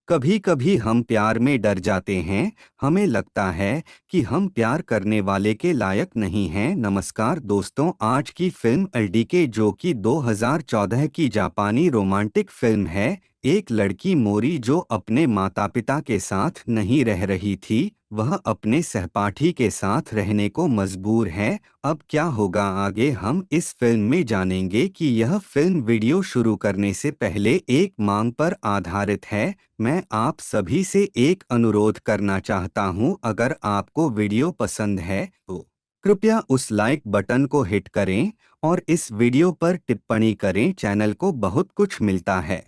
कभी कभी हम प्यार में डर जाते हैं। हमें लगता है कि हम प्यार करने वाले के लायक नहीं हैं। नमस्कार दोस्तों, आज की फिल्म एलडीके, जो कि 2014 की जापानी रोमांटिक फिल्म है। एक लड़की मोरी जो अपने माता पिता के साथ नहीं रह रही थी, वह अपने सहपाठी के साथ रहने को मजबूर है। अब क्या होगा आगे, हम इस फिल्म में जानेंगे कि यह फिल्म वीडियो शुरू करने से पहले एक मांग पर आधारित है। मैं आप सभी से एक अनुरोध करना चाहता हूं, अगर आपको वीडियो पसंद है तो कृपया उस लाइक बटन को हिट करें और इस वीडियो पर टिप्पणी करें। चैनल को बहुत कुछ मिलता है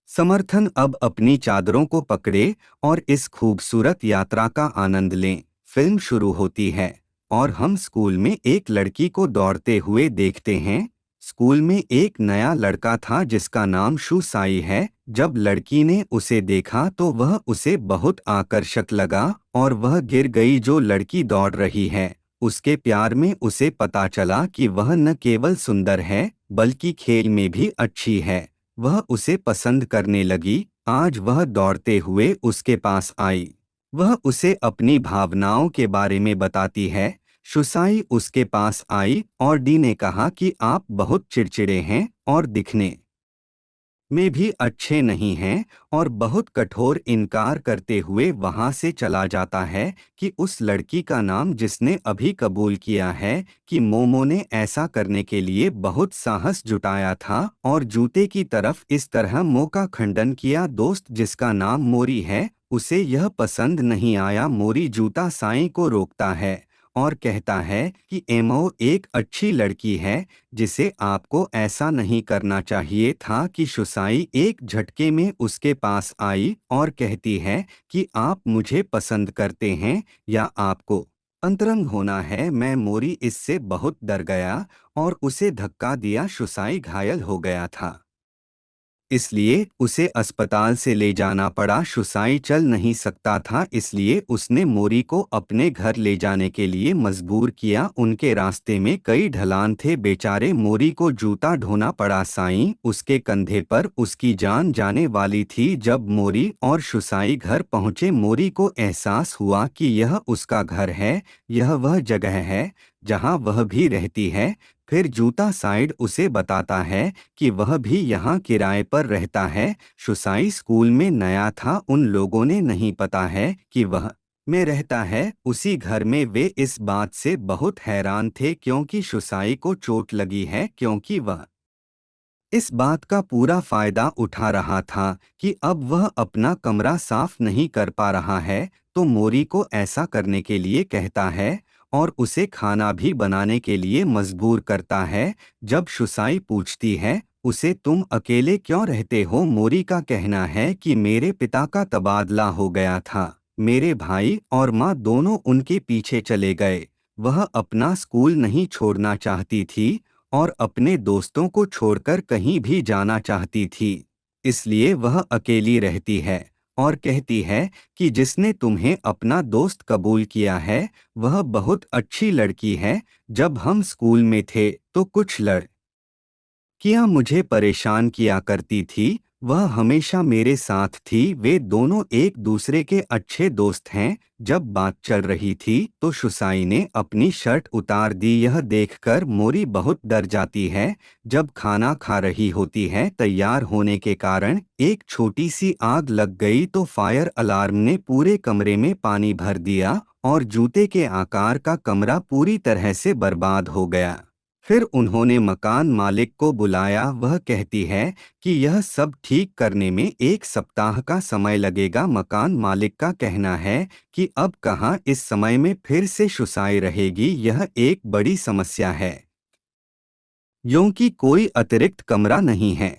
समर्थन। अब अपनी चादरों को पकड़े और इस खूबसूरत यात्रा का आनंद लें। फिल्म शुरू होती है और हम स्कूल में एक लड़की को दौड़ते हुए देखते हैं। स्कूल में एक नया लड़का था जिसका नाम शुसाई है। जब लड़की ने उसे देखा तो वह उसे बहुत आकर्षक लगा और वह गिर गई। जो लड़की दौड़ रही है, उसके प्यार में उसे पता चला कि वह न केवल सुंदर है बल्कि खेल में भी अच्छी है। वह उसे पसंद करने लगी। आज वह दौड़ते हुए उसके पास आई। वह उसे अपनी भावनाओं के बारे में बताती है। शुसाई उसके पास आई और डी ने कहा कि आप बहुत चिड़चिड़े हैं और दिखने में भी अच्छे नहीं हैं, और बहुत कठोर इनकार करते हुए वहां से चला जाता है कि उस लड़की का नाम जिसने अभी कबूल किया है कि मोमो ने ऐसा करने के लिए बहुत साहस जुटाया था और जूते की तरफ इस तरह मो का खंडन किया। दोस्त जिसका नाम मोरी है, उसे यह पसंद नहीं आया। मोरी जूता साई को रोकता है और कहता है कि एमओ एक अच्छी लड़की है जिसे आपको ऐसा नहीं करना चाहिए था। कि शुसाई एक झटके में उसके पास आई और कहती है कि आप मुझे पसंद करते हैं या आपको अंतरंग होना है। मैं मोरी इससे बहुत डर गया और उसे धक्का दिया। शुसाई घायल हो गया था, इसलिए उसे अस्पताल से ले जाना पड़ा। शुसाई चल नहीं सकता था, इसलिए उसने मोरी को अपने घर ले जाने के लिए मजबूर किया। उनके रास्ते में कई ढलान थे। बेचारे मोरी को जूता ढोना पड़ा। साईं उसके कंधे पर उसकी जान जाने वाली थी। जब मोरी और शुसाई घर पहुंचे, मोरी को एहसास हुआ कि यह उसका घर है, यह वह जगह है जहां वह भी रहती है। फिर जूता साइड उसे बताता है कि वह भी यहाँ किराए पर रहता है। शुसाई स्कूल में नया था, उन लोगों ने नहीं पता है कि वह में रहता है उसी घर में। वे इस बात से बहुत हैरान थे क्योंकि शुसाई को चोट लगी है, क्योंकि वह इस बात का पूरा फायदा उठा रहा था कि अब वह अपना कमरा साफ नहीं कर पा रहा है। तो मोरी को ऐसा करने के लिए कहता है और उसे खाना भी बनाने के लिए मजबूर करता है। जब शुसाई पूछती है उसे, तुम अकेले क्यों रहते हो, मोरी का कहना है कि मेरे पिता का तबादला हो गया था, मेरे भाई और माँ दोनों उनके पीछे चले गए। वह अपना स्कूल नहीं छोड़ना चाहती थी और अपने दोस्तों को छोड़कर कहीं भी जाना चाहती थी, इसलिए वह अकेली रहती है और कहती है कि जिसने तुम्हें अपना दोस्त कबूल किया है वह बहुत अच्छी लड़की है। जब हम स्कूल में थे तो कुछ लड़कियां मुझे परेशान किया करती थी, वह हमेशा मेरे साथ थी। वे दोनों एक दूसरे के अच्छे दोस्त हैं। जब बात चल रही थी तो शुसाई ने अपनी शर्ट उतार दी। यह देखकर मोरी बहुत डर जाती है। जब खाना खा रही होती है, तैयार होने के कारण एक छोटी सी आग लग गई तो फायर अलार्म ने पूरे कमरे में पानी भर दिया और जूते के आकार का कमरा पूरी तरह से बर्बाद हो गया। फिर उन्होंने मकान मालिक को बुलाया। वह कहती है कि यह सब ठीक करने में 1 सप्ताह का समय लगेगा। मकान मालिक का कहना है कि अब कहाँ इस समय में फिर से शुसाई रहेगी, यह एक बड़ी समस्या है क्योंकि कोई अतिरिक्त कमरा नहीं है।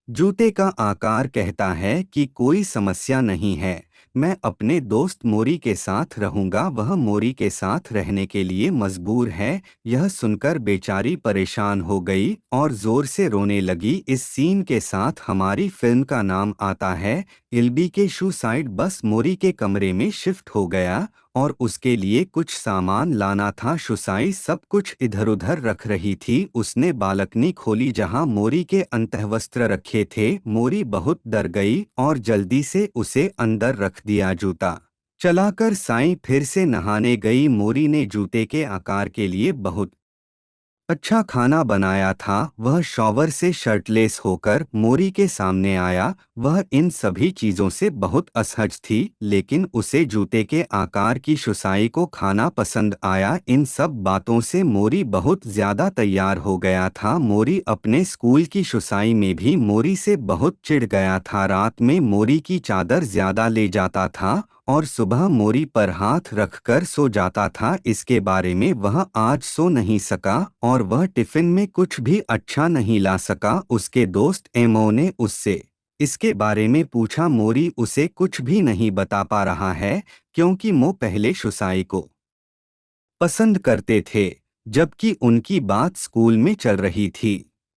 जूते का आकार कहता है कि कोई समस्या नहीं है, मैं अपने दोस्त मोरी के साथ रहूंगा। वह मोरी के साथ रहने के लिए मजबूर है। यह सुनकर बेचारी परेशान हो गई और जोर से रोने लगी। इस सीन के साथ हमारी फिल्म का नाम आता है इल्बी के शू साइड। बस मोरी के कमरे में शिफ्ट हो गया और उसके लिए कुछ सामान लाना था। शुसाई सब कुछ इधर उधर रख रही थी। उसने बालकनी खोली जहां मोरी के अंतःवस्त्र रखे थे। मोरी बहुत डर गई और जल्दी से उसे अंदर रख दिया। जूता चलाकर साईं फिर से नहाने गई। मोरी ने जूते के आकार के लिए बहुत अच्छा खाना बनाया था। वह शॉवर से शर्टलेस होकर मोरी के सामने आया। वह इन सभी चीजों से बहुत असहज थी, लेकिन उसे जूते के आकार की शुसाई को खाना पसंद आया। इन सब बातों से मोरी बहुत ज्यादा तैयार हो गया था। मोरी अपने स्कूल की शुसाई में भी मोरी से बहुत चिढ़ गया था। रात में मोरी की चादर ज्यादा ले जाता था और सुबह मोरी पर हाथ रखकर सो जाता था। इसके बारे में वह आज सो नहीं सका और वह टिफिन में कुछ भी अच्छा नहीं ला सका। उसके दोस्त एमो ने उससे इसके बारे में पूछा। मोरी उसे कुछ भी नहीं बता पा रहा है क्योंकि वो पहले शुसाई को पसंद करते थे, जबकि उनकी बात स्कूल में चल रही थी।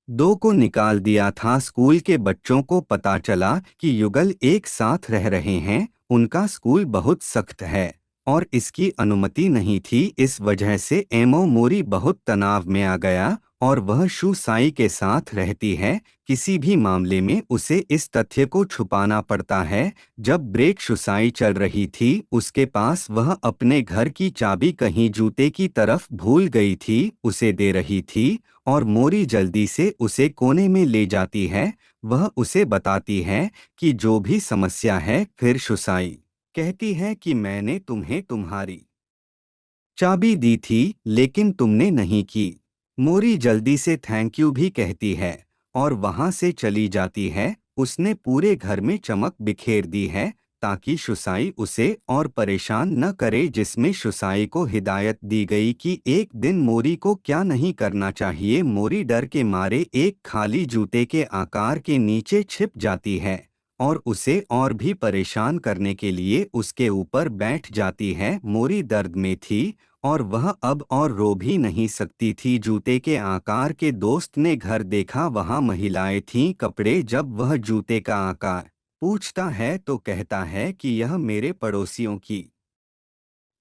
दो को निकाल दिया था। स्कूल के बच्चों को पता चला कि युगल एक साथ रह रहे हैं। उनका स्कूल बहुत सख्त है और इसकी अनुमति नहीं थी। इस वजह से एमो मोरी बहुत तनाव में आ गया और वह शुसाई के साथ रहती है। किसी भी मामले में उसे इस तथ्य को छुपाना पड़ता है। जब ब्रेक शुसाई चल रही थी, उसके पास वह अपने घर की चाबी कहीं जूते की तरफ भूल गई थी। उसे दे रही थी और मोरी जल्दी से उसे कोने में ले जाती है। वह उसे बताती है कि जो भी समस्या है। फिर शुसाई कहती है कि मैंने तुम्हें तुम्हारी चाबी दी थी लेकिन तुमने नहीं की। मोरी जल्दी से थैंक यू भी कहती है और वहां से चली जाती है। उसने पूरे घर में चमक बिखेर दी है ताकि शुसाई उसे और परेशान न करे, जिसमें शुसाई को हिदायत दी गई कि एक दिन मोरी को क्या नहीं करना चाहिए। मोरी डर के मारे एक खाली जूते के आकार के नीचे छिप जाती है और उसे और भी परेशान करने के लिए उसके ऊपर बैठ जाती है। मोरी दर्द में थी और वह अब और रो भी नहीं सकती थी। जूते के आकार के दोस्त ने घर देखा। वहां महिलाएं थीं, कपड़े। जब वह जूते का आकार पूछता है तो कहता है कि यह मेरे पड़ोसियों की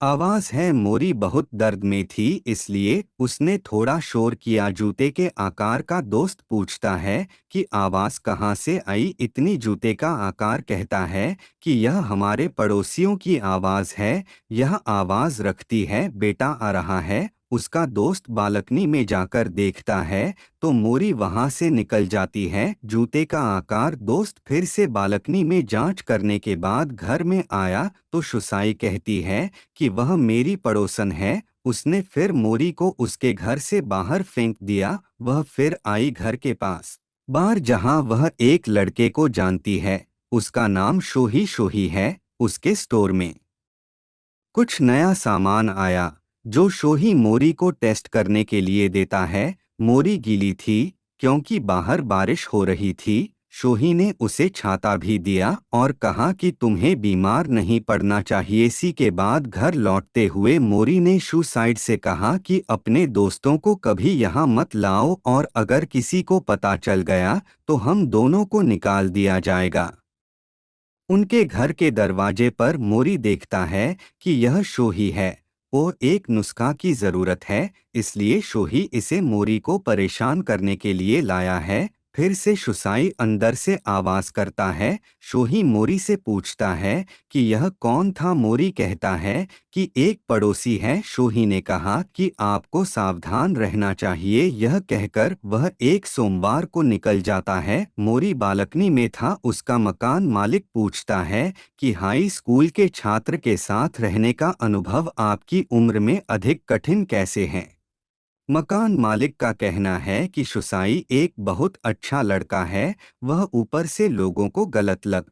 आवाज है। मोरी बहुत दर्द में थी, इसलिए उसने थोड़ा शोर किया। जूते के आकार का दोस्त पूछता है कि आवाज कहाँ से आई। इतनी जूते का आकार कहता है कि यह हमारे पड़ोसियों की आवाज है। यह आवाज रखती है बेटा आ रहा है। उसका दोस्त बालकनी में जाकर देखता है तो मोरी वहां से निकल जाती है। जूते का आकार दोस्त फिर से बालकनी में जांच करने के बाद घर में आया तो शुसाई कहती है कि वह मेरी पड़ोसन है। उसने फिर मोरी को उसके घर से बाहर फेंक दिया। वह फिर आई घर के पास बार जहां वह एक लड़के को जानती है। उसका नाम शोही शोही है। उसके स्टोर में कुछ नया सामान आया जो शोही मोरी को टेस्ट करने के लिए देता है। मोरी गीली थी क्योंकि बाहर बारिश हो रही थी। शोही ने उसे छाता भी दिया और कहा कि तुम्हें बीमार नहीं पड़ना चाहिए। इसी के बाद घर लौटते हुए मोरी ने शुसाइड से कहा कि अपने दोस्तों को कभी यहाँ मत लाओ और अगर किसी को पता चल गया तो हम दोनों को निकाल दिया जाएगा। उनके घर के दरवाजे पर मोरी देखता है कि यह शोही है। वो एक नुस्खा की जरूरत है, इसलिए शोही इसे मोरी को परेशान करने के लिए लाया है। फिर से शुसाई अंदर से आवाज करता है। शोही मोरी से पूछता है कि यह कौन था। मोरी कहता है कि एक पड़ोसी है। शोही ने कहा कि आपको सावधान रहना चाहिए। यह कहकर वह एक सोमवार को निकल जाता है। मोरी बालकनी में था। उसका मकान मालिक पूछता है कि हाई स्कूल के छात्र के साथ रहने का अनुभव आपकी उम्र में अधिक कठिन कैसे है। मकान मालिक का कहना है कि शुसाई एक बहुत अच्छा लड़का है। वह ऊपर से लोगों को गलत लग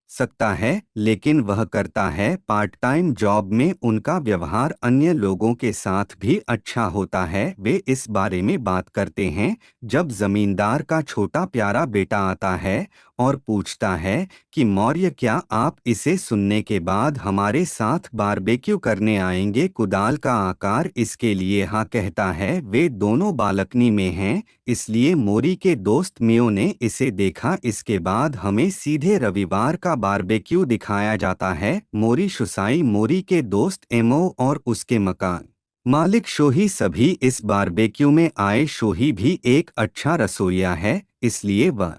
सकता है, लेकिन वह करता है। पार्ट टाइम जॉब में उनका व्यवहार अन्य लोगों के साथ भी अच्छा होता है। वे इस बारे में बात करते हैं जब जमींदार का छोटा प्यारा बेटा आता है और पूछता है कि मौर्य, क्या आप इसे सुनने के बाद हमारे साथ बारबेक्यू करने आएंगे? कुदाल का आकार इसके लिए हाँ कहता है। वे दोनों बालकनी में हैं, इसलिए मोरी के दोस्त मियो ने इसे देखा। इसके बाद हमें सीधे रविवार का बारबेक्यू दिखाया जाता है। मोरी शुसाई, मोरी के दोस्त एमो और उसके मकान मालिक शोही सभी इस बारबेक्यू में आए। शोही भी एक अच्छा रसोइया है, इसलिए वह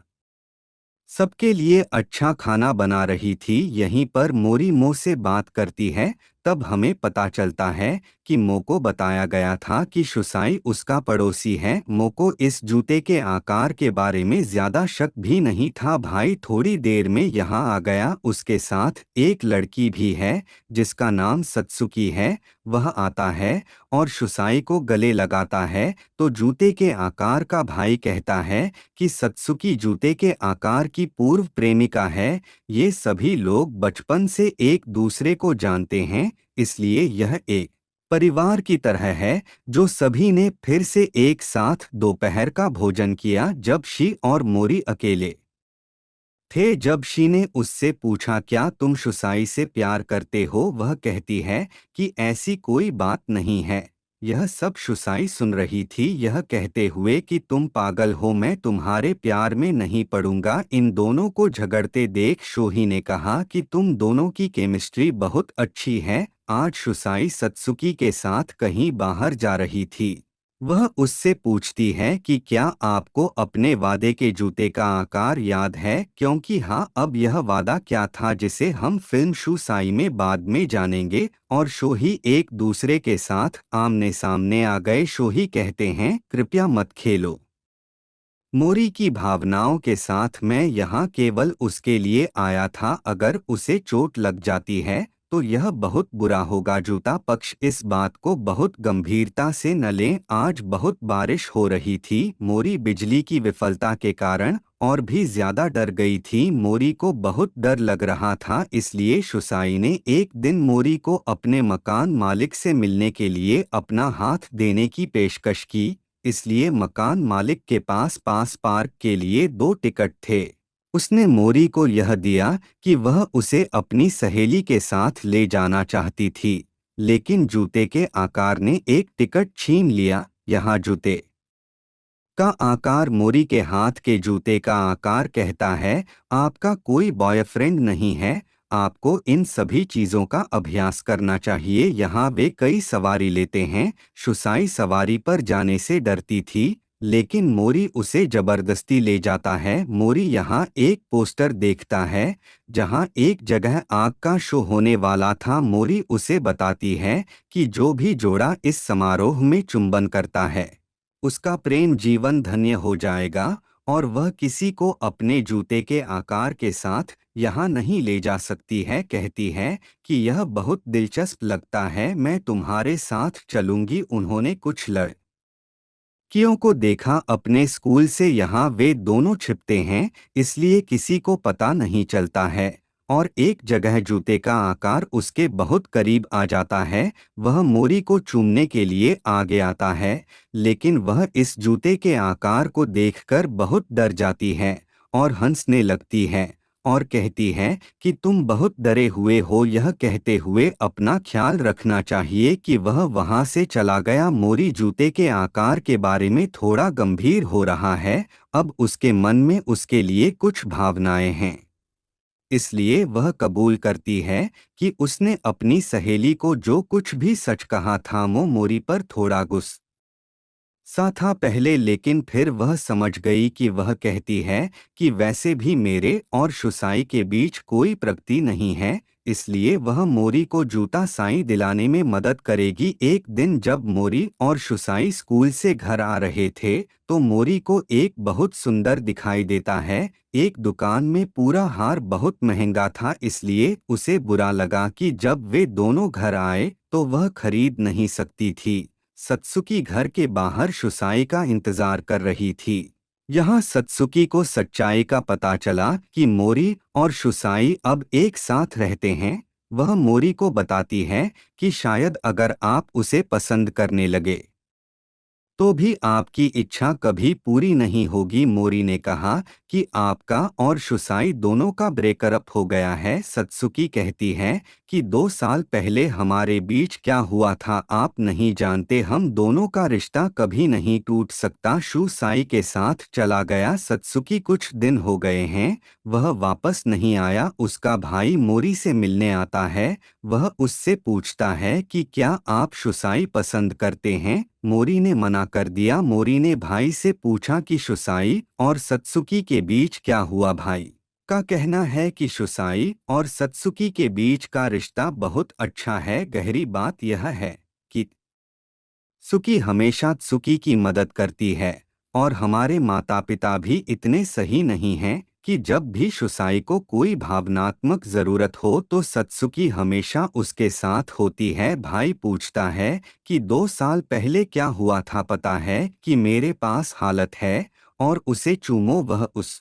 सबके लिए अच्छा खाना बना रही थी। यहीं पर मोरी मो से बात करती है। तब हमें पता चलता है कि मो को बताया गया था कि शुसाई उसका पड़ोसी है। मो को इस जूते के आकार के बारे में ज्यादा शक भी नहीं था। भाई थोड़ी देर में यहाँ आ गया, उसके साथ एक लड़की भी है जिसका नाम सत्सुकी है। वह आता है और शुसाई को गले लगाता है तो जूते के आकार का भाई कहता है कि सत्सुकी जूते के आकार की पूर्व प्रेमिका है। ये सभी लोग बचपन से एक दूसरे को जानते हैं, इसलिए यह एक परिवार की तरह है। जो सभी ने फिर से एक साथ दोपहर का भोजन किया जब शी और मोरी अकेले थे। जब शी ने उससे पूछा, क्या तुम शुसाई से प्यार करते हो? वह कहती है कि ऐसी कोई बात नहीं है। यह सब शुसाई सुन रही थी, यह कहते हुए कि तुम पागल हो, मैं तुम्हारे प्यार में नहीं पड़ूंगा। इन दोनों को झगड़ते देख शोही ने कहा कि तुम दोनों की केमिस्ट्री बहुत अच्छी है। आज शुसाई सत्सुकी के साथ कहीं बाहर जा रही थी। वह उससे पूछती है कि क्या आपको अपने वादे के जूते का आकार याद है? क्योंकि हाँ, अब यह वादा क्या था जिसे हम फिल्म शुसाई में बाद में जानेंगे। और शोही एक दूसरे के साथ आमने सामने आ गए। शोही कहते हैं, कृपया मत खेलो मोरी की भावनाओं के साथ। मैं यहाँ केवल उसके लिए आया था। अगर उसे चोट लग जाती है तो यह बहुत बुरा होगा। जूता पक्ष इस बात को बहुत गंभीरता से न लें। आज बहुत बारिश हो रही थी। मोरी बिजली की विफलता के कारण और भी ज्यादा डर गई थी। मोरी को बहुत डर लग रहा था, इसलिए शुसाई ने एक दिन मोरी को अपने मकान मालिक से मिलने के लिए अपना हाथ देने की पेशकश की। इसलिए मकान मालिक के पास पार्क के लिए 2 टिकट थे। उसने मोरी को यह दिया कि वह उसे अपनी सहेली के साथ ले जाना चाहती थी, लेकिन जूते के आकार ने एक टिकट छीन लिया। यहाँ जूते का आकार मोरी के हाथ के जूते का आकार कहता है, आपका कोई बॉयफ्रेंड नहीं है, आपको इन सभी चीजों का अभ्यास करना चाहिए। यहाँ वे कई सवारी लेते हैं। शुसाई सवारी पर जाने से डरती थी, लेकिन मोरी उसे जबरदस्ती ले जाता है। मोरी यहाँ एक पोस्टर देखता है जहाँ एक जगह आग का शो होने वाला था। मोरी उसे बताती है कि जो भी जोड़ा इस समारोह में चुंबन करता है उसका प्रेम जीवन धन्य हो जाएगा और वह किसी को अपने जूते के आकार के साथ यहाँ नहीं ले जा सकती है। कहती है कि यह बहुत दिलचस्प लगता है, मैं तुम्हारे साथ चलूंगी। उन्होंने कुछ लड़कियों को देखा अपने स्कूल से, यहाँ वे दोनों छिपते हैं इसलिए किसी को पता नहीं चलता है। और एक जगह जूते का आकार उसके बहुत करीब आ जाता है। वह मोरी को चूमने के लिए आगे आता है, लेकिन वह इस जूते के आकार को देखकर बहुत डर जाती है और हंसने लगती है और कहती है कि तुम बहुत डरे हुए हो। यह कहते हुए अपना ख्याल रखना चाहिए कि वह वहां से चला गया। मोरी जूते के आकार के बारे में थोड़ा गंभीर हो रहा है। अब उसके मन में उसके लिए कुछ भावनाएं हैं, इसलिए वह कबूल करती है कि उसने अपनी सहेली को जो कुछ भी सच कहा था। मोरी पर थोड़ा गुस्सा सा था पहले, लेकिन फिर वह समझ गई कि वह कहती है कि वैसे भी मेरे और शुसाई के बीच कोई प्रगति नहीं है, इसलिए वह मोरी को जूता साई दिलाने में मदद करेगी। एक दिन जब मोरी और शुसाई स्कूल से घर आ रहे थे तो मोरी को एक बहुत सुंदर दिखाई देता है। एक दुकान में पूरा हार बहुत महंगा था, इसलिए उसे बुरा लगा कि जब वे दोनों घर आए तो वह खरीद नहीं सकती थी। सत्सुकी घर के बाहर शुसाई का इंतजार कर रही थी। यहाँ सत्सुकी को सच्चाई का पता चला कि मोरी और शुसाई अब एक साथ रहते हैं। वह मोरी को बताती है कि शायद अगर आप उसे पसंद करने लगे तो भी आपकी इच्छा कभी पूरी नहीं होगी। मोरी ने कहा कि आपका और शुसाई दोनों का ब्रेकअप हो गया है। सत्सुकी कहती है कि 2 साल पहले हमारे बीच क्या हुआ था आप नहीं जानते। हम दोनों का रिश्ता कभी नहीं टूट सकता। शुसाई के साथ चला गया। सत्सुकी कुछ दिन हो गए हैं, वह वापस नहीं आया। उसका भाई मोरी से मिलने आता है। वह उससे पूछता है कि क्या आप शुसाई पसंद करते हैं। मोरी ने मना कर दिया। मोरी ने भाई से पूछा कि शुसाई और सत्सुकी के बीच क्या हुआ। भाई का कहना है कि शुसाई और सत्सुकी के बीच का रिश्ता बहुत अच्छा है। गहरी बात यह है कि सुकी हमेशा त्सुकी की मदद करती है और हमारे माता पिता भी इतने सही नहीं हैं कि जब भी शुसाई को कोई भावनात्मक जरूरत हो तो सत्सुकी हमेशा उसके साथ होती है। भाई पूछता है कि 2 साल पहले क्या हुआ था। पता है कि मेरे पास हालत है और उसे चूमो। वह उस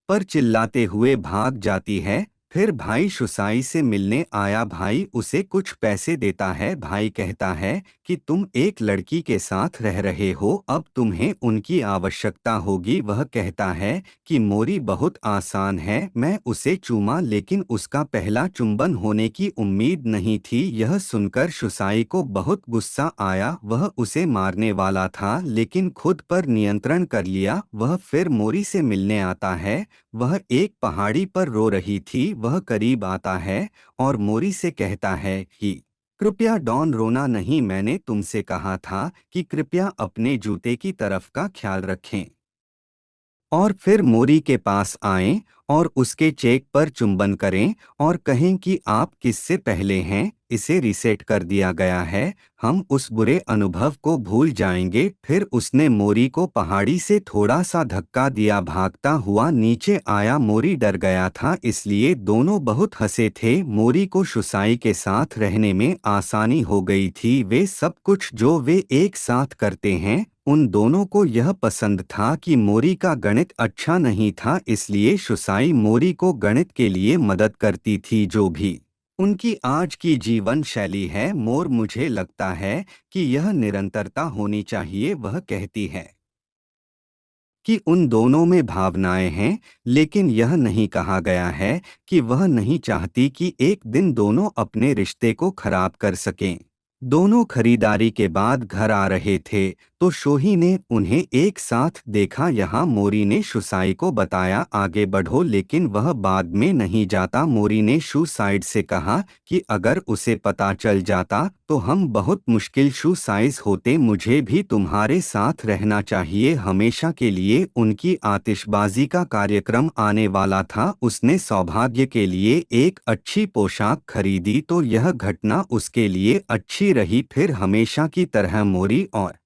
पर चिल्लाते हुए भाग जाती है। फिर भाई शुसाई से मिलने आया। भाई उसे कुछ पैसे देता है। भाई कहता है कि तुम एक लड़की के साथ रह रहे हो, अब तुम्हें उनकी आवश्यकता होगी। वह कहता है कि मोरी बहुत आसान है। मैं उसे चूमा लेकिन उसका पहला चुंबन होने की उम्मीद नहीं थी। यह सुनकर शुसाई को बहुत गुस्सा आया। वह उसे मारने वाला था लेकिन खुद पर नियंत्रण कर लिया। वह फिर मोरी से मिलने आता है। वह एक पहाड़ी पर रो रही थी। वह करीब आता है और मोरी से कहता है कि कृपया डॉन रोना नहीं। मैंने तुमसे कहा था कि कृपया अपने जूते की तरफ का ख्याल रखें। और फिर मोरी के पास आएं और उसके चेक पर चुंबन करें और कहें कि आप किससे पहले हैं। इसे रीसेट कर दिया गया है। हम उस बुरे अनुभव को भूल जाएंगे। फिर उसने मोरी को पहाड़ी से थोड़ा सा धक्का दिया। भागता हुआ नीचे आया। मोरी डर गया था इसलिए दोनों बहुत हंसे थे। मोरी को शुसाई के साथ रहने में आसानी हो गई थी। वे सब कुछ जो वे एक साथ करते हैं, उन दोनों को यह पसंद था कि मोरी का गणित अच्छा नहीं था इसलिए शुसाई मोरी को गणित के लिए मदद करती थी। जो भी उनकी आज की जीवन शैली है, मोर मुझे लगता है कि यह निरंतरता होनी चाहिए। वह कहती है कि उन दोनों में भावनाएं हैं लेकिन यह नहीं कहा गया है कि वह नहीं चाहती कि एक दिन दोनों अपने रिश्ते को खराब कर सकें। दोनों खरीदारी के बाद घर आ रहे थे तो शोही ने उन्हें एक साथ देखा। यहाँ मोरी ने शुसाई को बताया आगे बढ़ो लेकिन वह बाद में नहीं जाता। मोरी ने शू साइड से कहा कि अगर उसे पता चल जाता तो हम बहुत मुश्किल शू साइज होते। मुझे भी तुम्हारे साथ रहना चाहिए हमेशा के लिए। उनकी आतिशबाजी का कार्यक्रम आने वाला था। उसने सौभाग्य के लिए एक अच्छी पोशाक खरीदी तो यह घटना उसके लिए अच्छी रही। फिर हमेशा की तरह मोरी और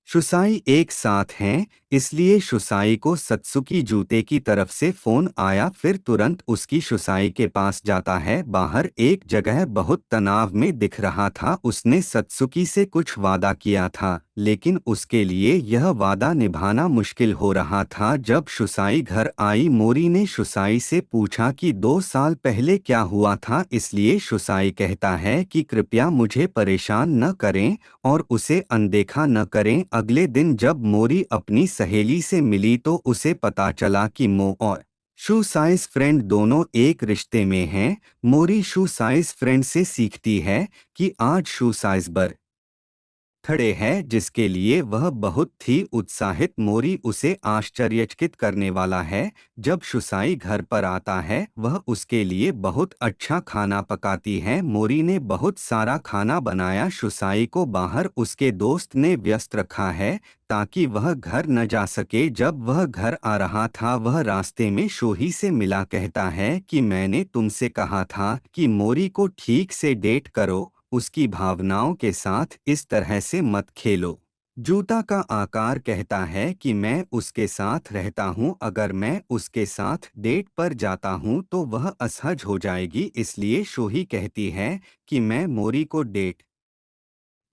शुसाई एक साथ हैं इसलिए शुसाई को सत्सुकी जूते की तरफ से फोन आया। फिर तुरंत उसकी शुसाई के पास जाता है। बाहर एक जगह बहुत तनाव में दिख रहा था। उसने सत्सुकी से कुछ वादा किया था लेकिन उसके लिए यह वादा निभाना मुश्किल हो रहा था। जब शुसाई घर आई मोरी ने शुसाई से पूछा कि 2 साल पहले क्या हुआ था इसलिए शुसाई कहता है कि कृपया मुझे परेशान न करें और उसे अनदेखा न करें। अगले दिन जब मोरी अपनी सहेली से मिली तो उसे पता चला कि मो और शू साइज फ्रेंड दोनों एक रिश्ते में हैं। मोरी शू साइज फ्रेंड से सीखती है कि आज शू साइज बर खड़े हैं जिसके लिए वह बहुत थी उत्साहित। मोरी उसे आश्चर्यचकित करने वाला है। जब शुसाई घर पर आता है वह उसके लिए बहुत अच्छा खाना पकाती है। मोरी ने बहुत सारा खाना बनाया। शुसाई को बाहर उसके दोस्त ने व्यस्त रखा है ताकि वह घर न जा सके। जब वह घर आ रहा था वह रास्ते में शोही से मिला। कहता है कि मैंने तुमसे कहा था कि मोरी को ठीक से डेट करो, उसकी भावनाओं के साथ इस तरह से मत खेलो। जूता का आकार कहता है कि मैं उसके साथ रहता हूँ, अगर मैं उसके साथ डेट पर जाता हूँ तो वह असहज हो जाएगी। इसलिए शोही कहती है कि मैं मोरी को डेट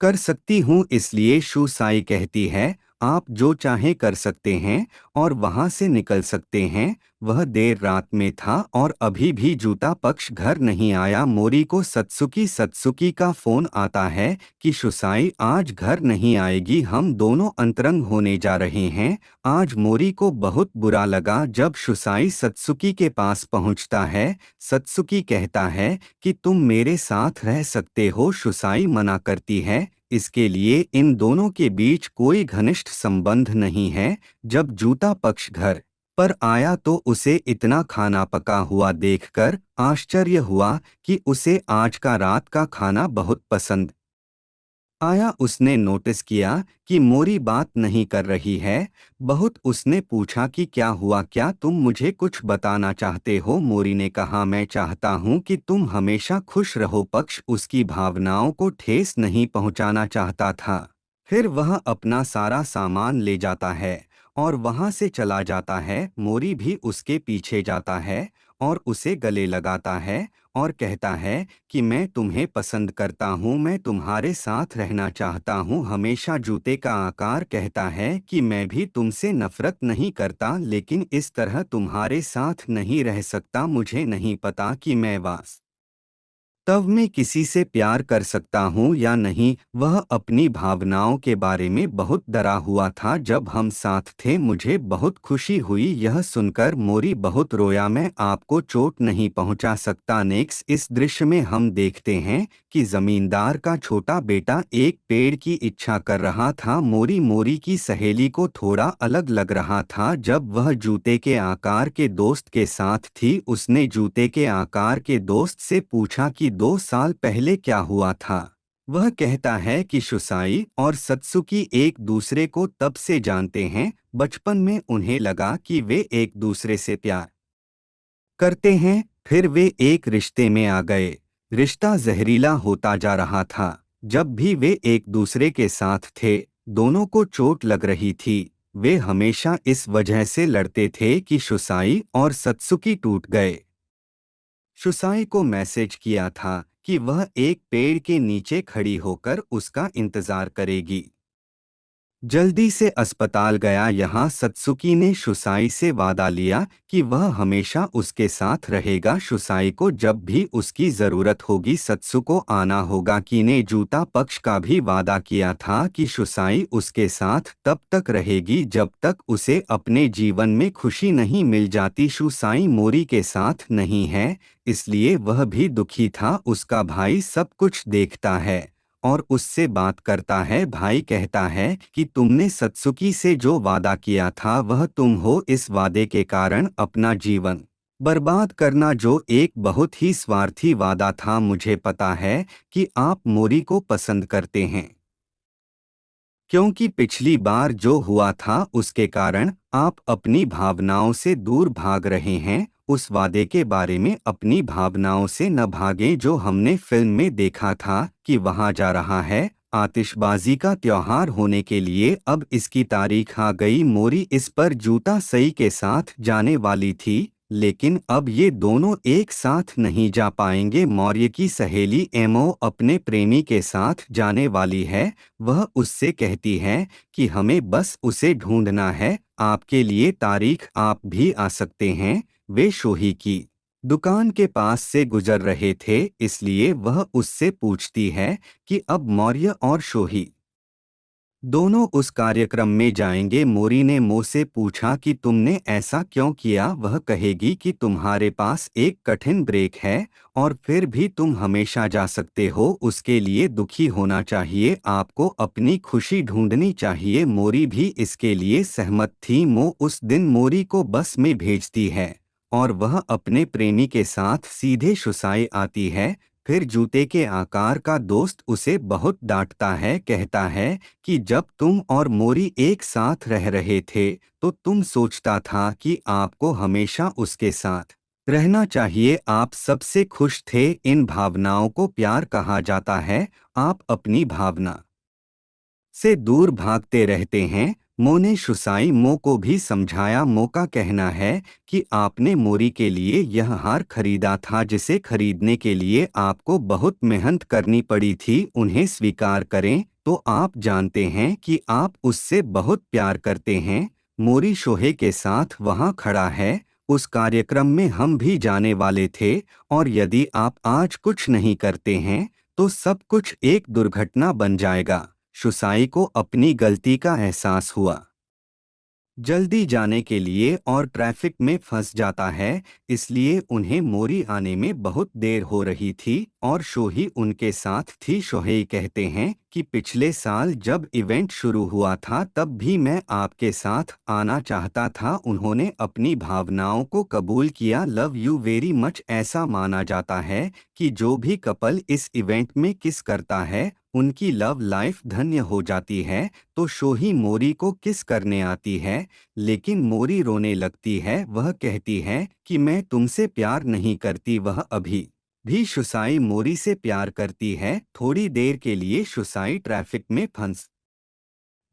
कर सकती हूँ। इसलिए शू साई कहती है आप जो चाहे कर सकते हैं और वहां से निकल सकते हैं। वह देर रात में था और अभी भी जूता पक्ष घर नहीं आया। मोरी को सत्सुकी का फोन आता है कि शुसाई आज घर नहीं आएगी, हम दोनों अंतरंग होने जा रहे हैं। आज मोरी को बहुत बुरा लगा जब शुसाई सत्सुकी के पास पहुंचता है। सत्सुकी कहता है कि तुम मेरे साथ रह सकते हो। शुसाई मना करती है, इसके लिए इन दोनों के बीच कोई घनिष्ठ संबंध नहीं है। जब जूता पक्ष घर पर आया तो उसे इतना खाना पका हुआ देखकर आश्चर्य हुआ कि उसे आज का रात का खाना बहुत पसंद आया। उसने नोटिस किया कि मोरी बात नहीं कर रही है। बहुत उसने पूछा कि क्या हुआ, क्या तुम मुझे कुछ बताना चाहते हो? मोरी ने कहा, मैं चाहता हूँ कि तुम हमेशा खुश रहो। पक्ष उसकी भावनाओं को ठेस नहीं पहुँचाना चाहता था। फिर वह अपना सारा सामान ले जाता है और वहां से चला जाता है। मोरी भी उसके पीछे जाता है और उसे गले लगाता है और कहता है कि मैं तुम्हें पसंद करता हूँ, मैं तुम्हारे साथ रहना चाहता हूँ हमेशा। जूते का आकार कहता है कि मैं भी तुमसे नफरत नहीं करता, लेकिन इस तरह तुम्हारे साथ नहीं रह सकता। मुझे नहीं पता कि मैं तब मैं किसी से प्यार कर सकता हूँ या नहीं। वह अपनी भावनाओं के बारे में बहुत डरा हुआ था। जब हम साथ थे मुझे बहुत खुशी हुई यह सुनकर। मोरी बहुत रोया, मैं आपको चोट नहीं पहुँचा सकता। नेक्स्ट इस दृश्य में हम देखते हैं कि जमींदार का छोटा बेटा एक पेड़ की इच्छा कर रहा था। मोरी की सहेली को थोड़ा अलग लग रहा था। जब वह जूते के आकार के दोस्त के साथ थी उसने जूते के आकार के दोस्त से पूछा कि 2 साल पहले क्या हुआ था। वह कहता है कि शुसाई और सत्सुकी एक दूसरे को तब से जानते हैं। बचपन में उन्हें लगा कि वे एक दूसरे से प्यार करते हैं, फिर वे एक रिश्ते में आ गए। रिश्ता जहरीला होता जा रहा था। जब भी वे एक दूसरे के साथ थे दोनों को चोट लग रही थी। वे हमेशा इस वजह से लड़ते थे कि शुसाई और सत्सुकी टूट गए। शुसाई को मैसेज किया था कि वह एक पेड़ के नीचे खड़ी होकर उसका इंतजार करेगी। जल्दी से अस्पताल गया। यहाँ सत्सुकी ने शुसाई से वादा लिया कि वह हमेशा उसके साथ रहेगा। शुसाई को जब भी उसकी जरूरत होगी सत्सु को आना होगा। की ने जूता पक्ष का भी वादा किया था कि शुसाई उसके साथ तब तक रहेगी जब तक उसे अपने जीवन में खुशी नहीं मिल जाती। शुसाई मोरी के साथ नहीं है इसलिए वह भी दुखी था। उसका भाई सब कुछ देखता है और उससे बात करता है। भाई कहता है कि तुमने सत्सुकी से जो वादा किया था वह तुम हो। इस वादे के कारण अपना जीवन बर्बाद करना जो एक बहुत ही स्वार्थी वादा था। मुझे पता है कि आप मोरी को पसंद करते हैं क्योंकि पिछली बार जो हुआ था उसके कारण आप अपनी भावनाओं से दूर भाग रहे हैं। उस वादे के बारे में अपनी भावनाओं से न भागें जो हमने फिल्म में देखा था कि वहां जा रहा है आतिशबाजी का त्योहार होने के लिए। अब इसकी तारीख आ गई। मोरी इस पर जूता सई के साथ जाने वाली थी लेकिन अब ये दोनों एक साथ नहीं जा पाएंगे। मौर्य की सहेली एमओ अपने प्रेमी के साथ जाने वाली है। वह उससे कहती है कि हमें बस उसे ढूंढना है। आपके लिए तारीख आप भी आ सकते हैं। वे शोही की दुकान के पास से गुजर रहे थे इसलिए वह उससे पूछती है कि अब मौर्य और शोही दोनों उस कार्यक्रम में जाएंगे। मोरी ने मो से पूछा कि तुमने ऐसा क्यों किया। वह कहेगी कि तुम्हारे पास एक कठिन ब्रेक है और फिर भी तुम हमेशा जा सकते हो। उसके लिए दुखी होना चाहिए, आपको अपनी खुशी ढूंढनी चाहिए। मोरी भी इसके लिए सहमत थी। मो उस दिन मोरी को बस में भेजती है और वह अपने प्रेमी के साथ सीधे शुसाई आती है। फिर जूते के आकार का दोस्त उसे बहुत डांटता है, कहता है कि जब तुम और मोरी एक साथ रह रहे थे तो तुम सोचता था कि आपको हमेशा उसके साथ रहना चाहिए, आप सबसे खुश थे। इन भावनाओं को प्यार कहा जाता है। आप अपनी भावना से दूर भागते रहते हैं। मो ने शुसाई मो को भी समझाया। मो का कहना है कि आपने मोरी के लिए यह हार खरीदा था जिसे खरीदने के लिए आपको बहुत मेहनत करनी पड़ी थी। उन्हें स्वीकार करें तो आप जानते हैं कि आप उससे बहुत प्यार करते हैं। मोरी शोहे के साथ वहां खड़ा है। उस कार्यक्रम में हम भी जाने वाले थे और यदि आप आज कुछ नहीं करते हैं तो सब कुछ एक दुर्घटना बन जाएगा। शुसाई को अपनी गलती का एहसास हुआ। जल्दी जाने के लिए और ट्रैफिक में फंस जाता है, इसलिए उन्हें मोरी आने में बहुत देर हो रही थी और शोही उनके साथ थी। शोहेई कहते हैं कि पिछले साल जब इवेंट शुरू हुआ था तब भी मैं आपके साथ आना चाहता था। उन्होंने अपनी भावनाओं को कबूल किया। Love you very much. ऐसा माना जाता है कि जो भी कपल इस इवेंट में किस करता है उनकी लव लाइफ धन्य हो जाती है। तो शोही मोरी को किस करने आती है, लेकिन मोरी रोने लगती है। वह कहती है कि मैं तुमसे प्यार नहीं करती। वह अभी भी शुसाई मोरी से प्यार करती है। थोड़ी देर के लिए शुसाई ट्रैफिक में फंस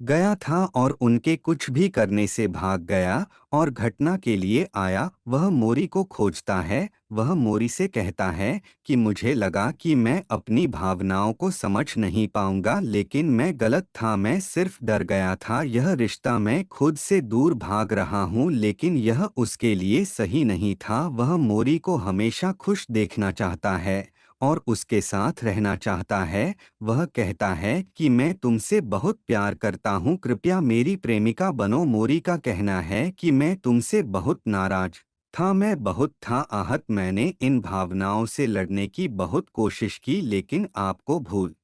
गया था और उनके कुछ भी करने से भाग गया और घटना के लिए आया। वह मोरी को खोजता है। वह मोरी से कहता है कि मुझे लगा कि मैं अपनी भावनाओं को समझ नहीं पाऊंगा, लेकिन मैं गलत था। मैं सिर्फ डर गया था। यह रिश्ता मैं खुद से दूर भाग रहा हूँ, लेकिन यह उसके लिए सही नहीं था। वह मोरी को हमेशा खुश देखना चाहता है और उसके साथ रहना चाहता है। वह कहता है कि मैं तुमसे बहुत प्यार करता हूँ, कृपया मेरी प्रेमिका बनो। मोरी का कहना है कि मैं तुमसे बहुत नाराज था। मैं बहुत था आहत। मैंने इन भावनाओं से लड़ने की बहुत कोशिश की, लेकिन आपको भूल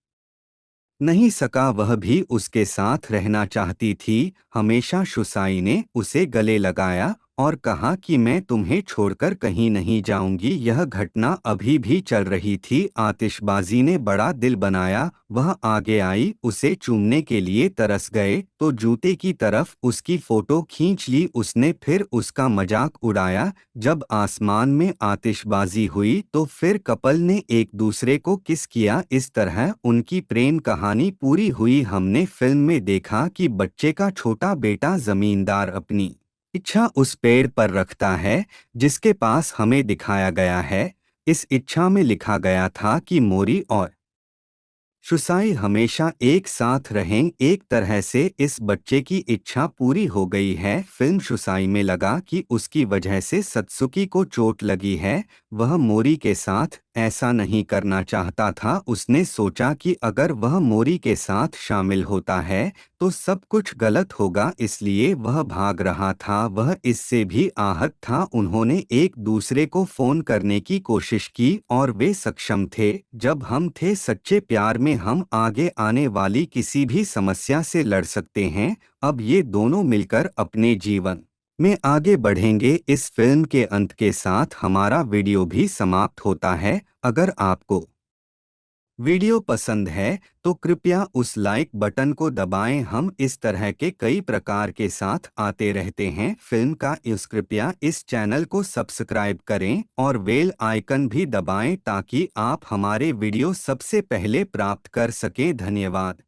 नहीं सका। वह भी उसके साथ रहना चाहती थी। हमेशा शुसाई ने उसे गले लगाया और कहा कि मैं तुम्हें छोड़कर कहीं नहीं जाऊंगी। यह घटना अभी भी चल रही थी। आतिशबाजी ने बड़ा दिल बनाया। वह आगे आई, उसे चूमने के लिए तरस गए तो जूते की तरफ उसकी फोटो खींच ली। उसने फिर उसका मजाक उड़ाया। जब आसमान में आतिशबाजी हुई तो फिर कपल ने एक दूसरे को किस किया। इस तरह उनकी प्रेम कहानी पूरी हुई। हमने फिल्म में देखा कि बच्चे का छोटा बेटा जमींदार अपनी इच्छा उस पेड़ पर रखता है जिसके पास हमें दिखाया गया है। इस इच्छा में लिखा गया था कि मोरी और शुसाई हमेशा एक साथ रहें। एक तरह से इस बच्चे की इच्छा पूरी हो गई है। फिल्म शुसाई में लगा कि उसकी वजह से सत्सुकी को चोट लगी है। वह मोरी के साथ ऐसा नहीं करना चाहता था। उसने सोचा कि अगर वह मोरी के साथ शामिल होता है तो सब कुछ गलत होगा, इसलिए वह भाग रहा था। वह इससे भी आहत था। उन्होंने एक दूसरे को फोन करने की कोशिश की और वे सक्षम थे। जब हम थे सच्चे प्यार में हम आगे आने वाली किसी भी समस्या से लड़ सकते हैं। अब ये दोनों मिलकर अपने जीवन में आगे बढ़ेंगे। इस फिल्म के अंत के साथ हमारा वीडियो भी समाप्त होता है। अगर आपको वीडियो पसंद है तो कृपया उस लाइक बटन को दबाएं। हम इस तरह के कई प्रकार के साथ आते रहते हैं फिल्म का। कृपया इस चैनल को सब्सक्राइब करें और बेल आइकन भी दबाएं ताकि आप हमारे वीडियो सबसे पहले प्राप्त कर सकें। धन्यवाद।